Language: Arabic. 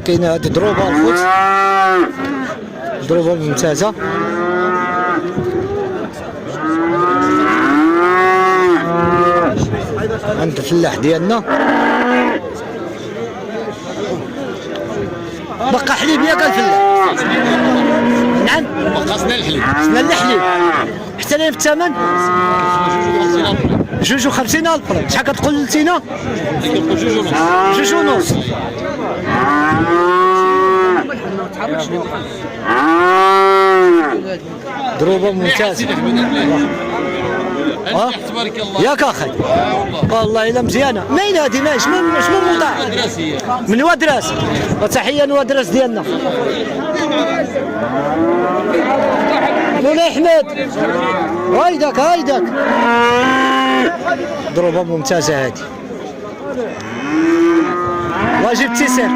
كاينه هذه ضروبه الخوت، ضروبه ممتازه. عند الفلاح ديالنا بقى حليب ياك الفلاح؟ نعم بقى سنة الحليب، سنة الحليب. حتى لين في الثمن 52 ألف فرنك. شحال كتقول لتينا؟ 2.5. ضروبة ممتازة. تبارك الله ياك اخي والله الا مزيانه. ماين هذه ماين شنو الموضوع؟ من ودراس. وتحيه لودراس ديالنا. مولاي احمد هايداك ضربه ممتازه هذه. واجب تيسير